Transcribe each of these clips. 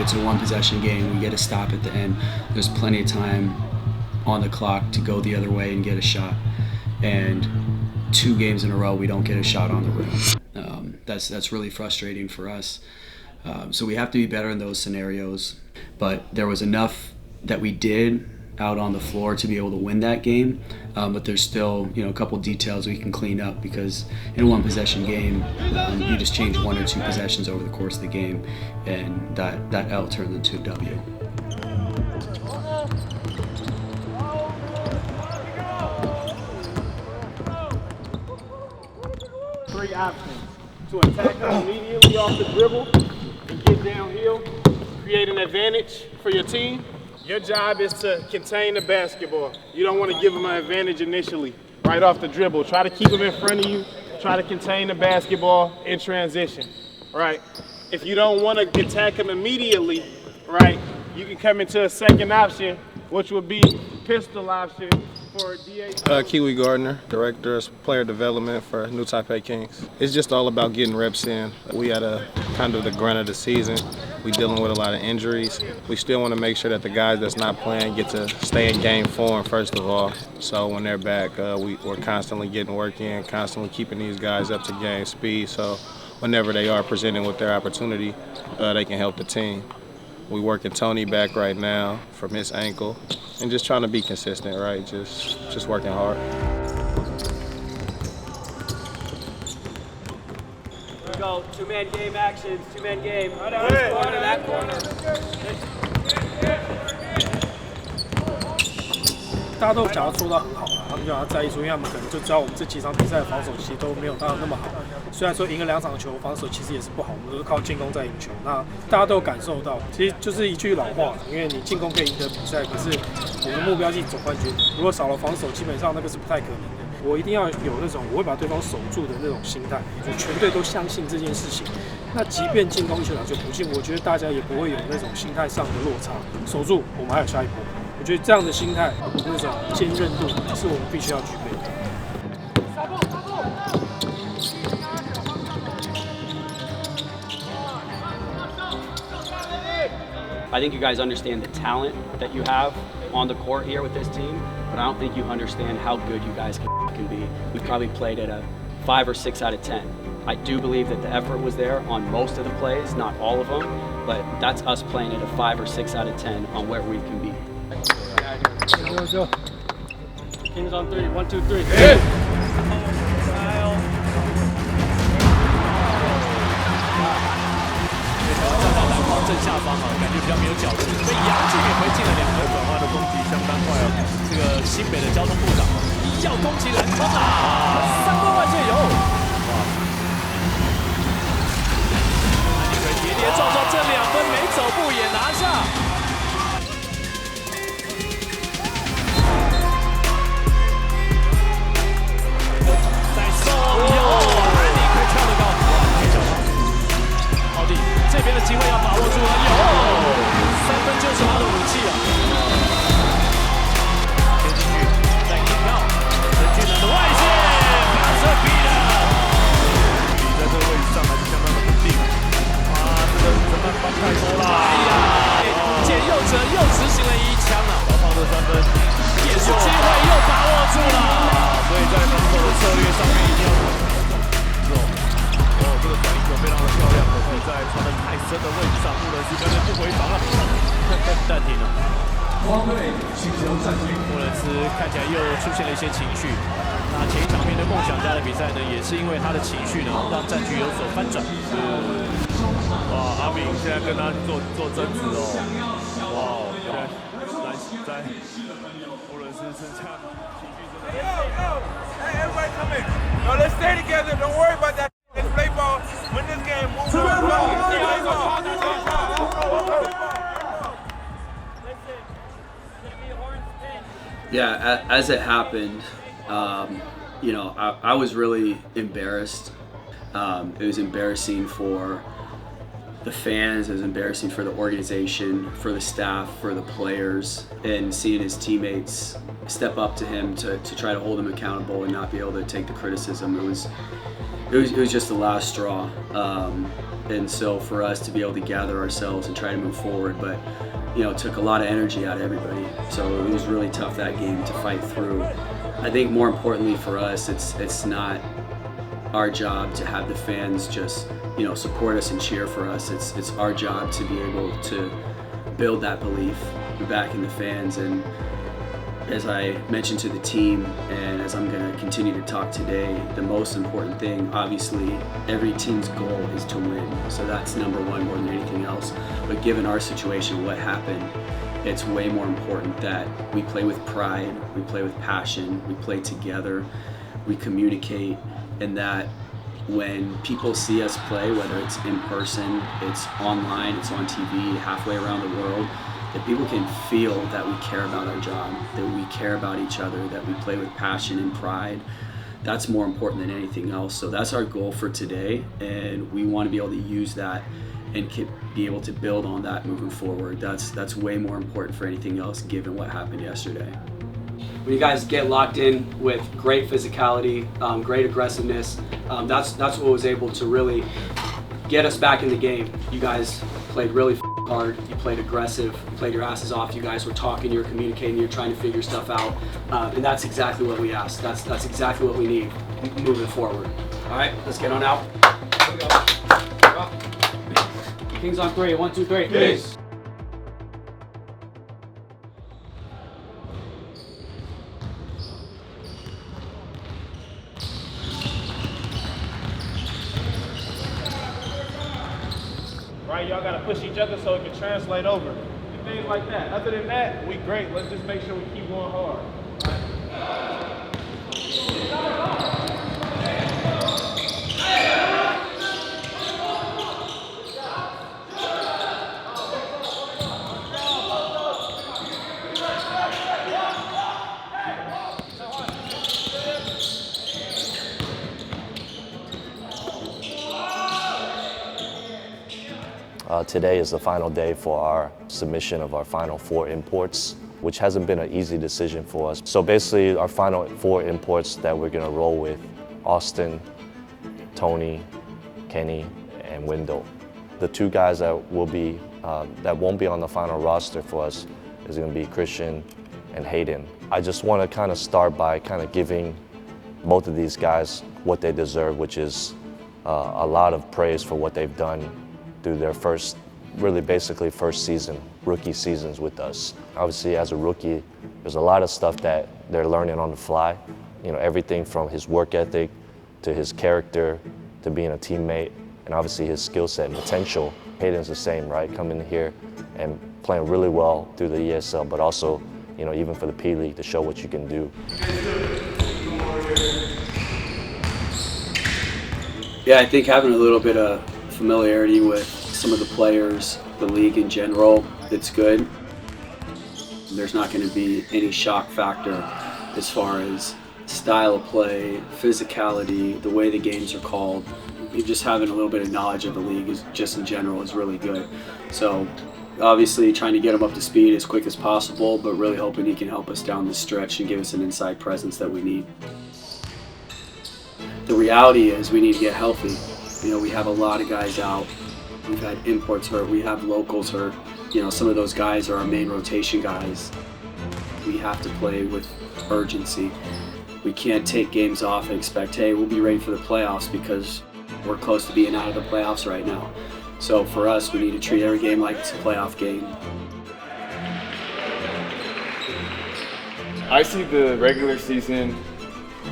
it's a one possession game. We get a stop at the end. There's plenty of time on the clock to go the other way and get a shot. And 2 games in a row, we don't get a shot on the rim. That's really frustrating for us. So we have to be better in those scenarios. But there was enough that we did out on the floor to be able to win that game. But there's still, a couple details we can clean up, because in a one possession game, you just change 1 or 2 possessions over the course of the game, and that L turns into a W. Three options: to attack them immediately off the dribble and get downhill, create an advantage for your team. Your job is to contain the basketball. You don't want to give them an advantage initially, right off the dribble. Try to keep them in front of you. Try to contain the basketball in transition, right? If you don't want to attack them immediately, right, you can come into a second option, which would be pistol option for DA. Kiwi Gardner, Director of Player Development for New Taipei Kings. It's just all about getting reps in. We had a kind of the grunt of the season. We're dealing with a lot of injuries. We still want to make sure that the guys that's not playing get to stay in game form, first of all. So when they're back, we're constantly getting work in, constantly keeping these guys up to game speed. So whenever they are presented with their opportunity, they can help the team. We're working Tony back right now from his ankle, and just trying to be consistent, right? Just working hard. Go, 2-man game actions, 2-man game. This corner, that corner. 大家都想要做到很好啦，他们就想要在意说，因为他们可能就知道我们这几场比赛的防守其实都没有打得那么好。虽然说赢了2场球，防守其实也是不好，我们都是靠进攻在赢球。那大家都有感受到，其实就是一句老话，因为你进攻可以赢得比赛，可是我们的目标是总冠军。如果少了防守，基本上那个是不太可能的。我一定要有那种我会把对方守住的那种心态，就全队都相信这件事情。那即便进攻球场就不进，我觉得大家也不会有那种心态上的落差。守住，我们还有下一波。我觉得这样的心态，那种坚韧度是我们必须要具备的。I think you guys understand the talent that you have on the court here with this team, but I don't think you understand how good you guys can be. We probably played at a 5 or 6 out of 10. I do believe that the effort was there on most of the plays, not all of them, but that's us playing at a 5 or 6 out of 10 on where we can be. Go. Kings on 3, 1, 2, 3. Hey! 正下方啊，感觉比较没有角度，被杨俊给回进了2分，转换的攻击相当快哦。这个新北的交通部长要攻击篮筐啊，3分外界有，哇！安妮奎跌跌撞撞，这2分没走步也拿下。再送有，安妮奎跳得高，哇，没脚到。奥迪这边的机会要把握住了，有3分就是他的武器啊！贴进去，再引到陈俊南的外线，把这逼的，距离在这个位置上还是相当的稳定啊！啊，这个承担帮太多了，哎呀，简佑哲又执行了1枪啊，保放这3分，也是机会又把握住了，所以在防守的策略上面一定要这个转移球非常的漂亮，可是在传的太深的位置上，穆伦斯根本不回防了，暂停了。穆伦斯看起来又出现了一些情绪。那前一场面对梦想家的比赛呢，也是因为他的情绪呢，让战局有所翻转。哇，阿明现在跟他做争执哦。哇，现在穆伦斯剩下情绪真的。Hey, everybody come in. No, let's stay together. Don't worry about that. Let's play ball. Win this game. Move on. Yeah, as it happened, I was really embarrassed. It was embarrassing for the fans, it was embarrassing for the organization, for the staff, for the players, and seeing his teammates step up to him to try to hold him accountable and not be able to take the criticism. It was just the last straw. And so for us to be able to gather ourselves and try to move forward, but it took a lot of energy out of everybody. So it was really tough that game to fight through. I think more importantly for us, it's not our job to have the fans just support us and cheer for us. It's our job to be able to build that belief back in the fans. And as I mentioned to the team, and as I'm going to continue to talk today, the most important thing, obviously, every team's goal is to win. So that's number one more than anything else. But given our situation, what happened, it's way more important that we play with pride, we play with passion, we play together, we communicate, and that when people see us play, whether it's in person, it's online, it's on TV, halfway around the world, that people can feel that we care about our job, that we care about each other, that we play with passion and pride. That's more important than anything else. So that's our goal for today, and we want to be able to use that and be able to build on that moving forward. That's way more important for anything else given what happened yesterday. When you guys get locked in with great physicality, great aggressiveness, that's what was able to really get us back in the game. You guys played really hard, you played aggressive, you played your asses off, you guys were talking, you were communicating, you're trying to figure stuff out, and that's exactly what we asked. That's exactly what we need moving forward. All right, let's get on out. Kings on 3, 1, 2, 3. Peace. Right, y'all gotta push each other so it can translate over. And things like that. Other than that, we great. Let's just make sure we keep going hard. Today is the final day for our submission of our final 4 imports, which hasn't been an easy decision for us. So basically our final 4 imports that we're gonna roll with: Austin, Tony, Kenny, and Wendell. The 2 guys that won't be on the final roster for us is gonna be Christian and Hayden. I just wanna kind of start by kind of giving both of these guys what they deserve, which is a lot of praise for what they've done through their first season, rookie seasons with us. Obviously, as a rookie, there's a lot of stuff that they're learning on the fly. Everything from his work ethic to his character to being a teammate, and obviously his skill set and potential. Hayden's the same, right? Coming here and playing really well through the ESL, but also, even for the P League, to show what you can do. Yeah, I think having a little bit of familiarity with some of the players, the league in general, it's good. There's not going to be any shock factor as far as style of play, physicality, the way the games are called. Just having a little bit of knowledge of the league is just in general is really good. So obviously trying to get him up to speed as quick as possible, but really hoping he can help us down the stretch and give us an inside presence that we need. The reality is we need to get healthy. We have a lot of guys out. We've had imports hurt, we have locals hurt. Some of those guys are our main rotation guys. We have to play with urgency. We can't take games off and expect, hey, we'll be ready for the playoffs, because we're close to being out of the playoffs right now. So for us, we need to treat every game like it's a playoff game. I see the regular season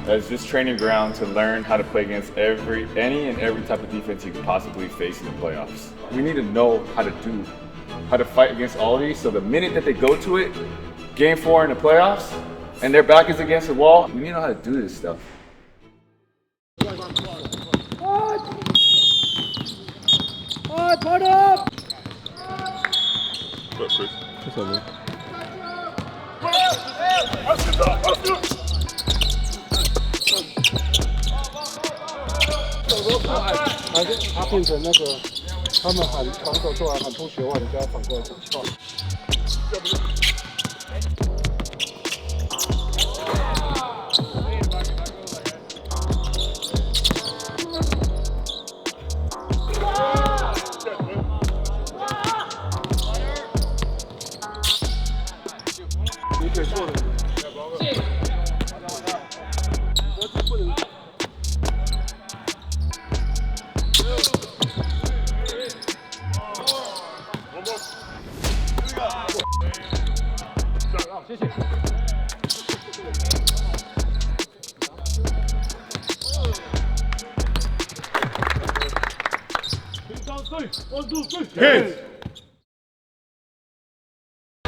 as just training ground to learn how to play against any and every type of defense you could possibly face in the playoffs. We need to know how to fight against all of these, so the minute that they go to it, game 4 in the playoffs, and their back is against the wall, we need to know how to do this stuff. Put up! 他们喊防守做完喊同学的话，你就要反过来讲话。你腿错了。谢谢。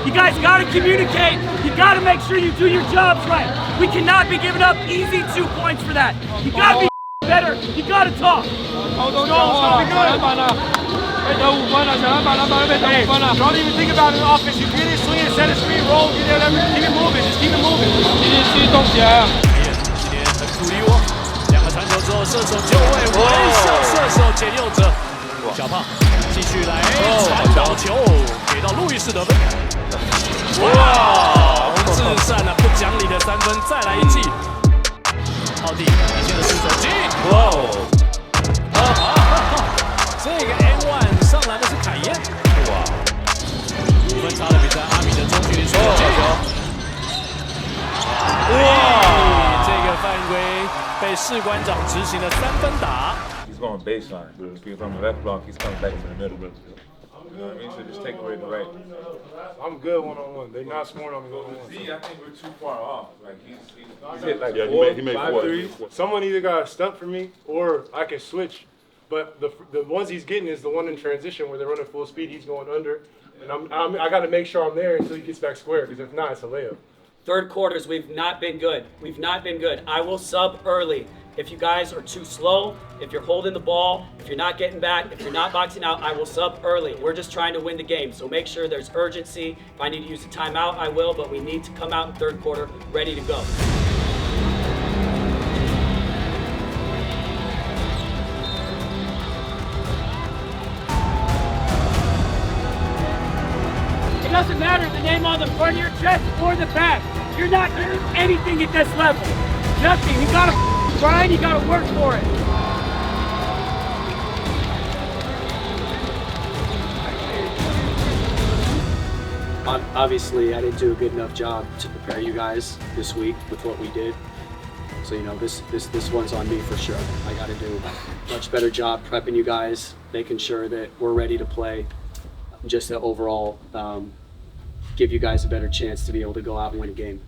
You guys gotta communicate. You gotta make sure you do your jobs right. We cannot be giving up easy 2 points for that. You gotta be better. You gotta talk. 好多讲话，小篮板了，被得5分了，小篮板被得5分了。Don't even think about it on offense. You get it, swing it, set a screen, roll, get there, keep it moving, just keep it moving. 继续动起来啊！今天很鼓励我，2个传球之后，射手就位，微笑射手捡右者，小胖继续来传导球，给到路易士得分。哇，至善了，不讲理的3分，再来一记。奥蒂领先的出手进，哇哦！这个 N1 上篮的是凯燕，哇！5分差的比赛，阿米的中距离出手进，哇！这个犯规被士官长执行了3分打。He's going baseline. If he's on the left block, he's coming back to the middle. You know what I mean? So just take away the right. I'm good one-on-one. They're not smart on me one-on-one. Z, I think we're too far off. Like he's hit like he made 5 threes. Someone either got stuck for me or I can switch. But the ones he's getting is the one in transition where they're running full speed. He's going under, and I got to make sure I'm there until he gets back square. Because if not, it's a layup. Third quarters, we've not been good. We've not been good. I will sub early. If you guys are too slow, if you're holding the ball, if you're not getting back, if you're not boxing out, I will sub early. We're just trying to win the game. So make sure there's urgency. If I need to use a timeout, I will, but we need to come out in third quarter ready to go. It doesn't matter the name on the front of your chest or the back. You're not getting anything at this level. Nothing. You gotta grind, you gotta work for it. Obviously, I didn't do a good enough job to prepare you guys this week with what we did. So, you know, this one's on me for sure. I got to do a much better job prepping you guys, making sure that we're ready to play, just to overall give you guys a better chance to be able to go out and win a game.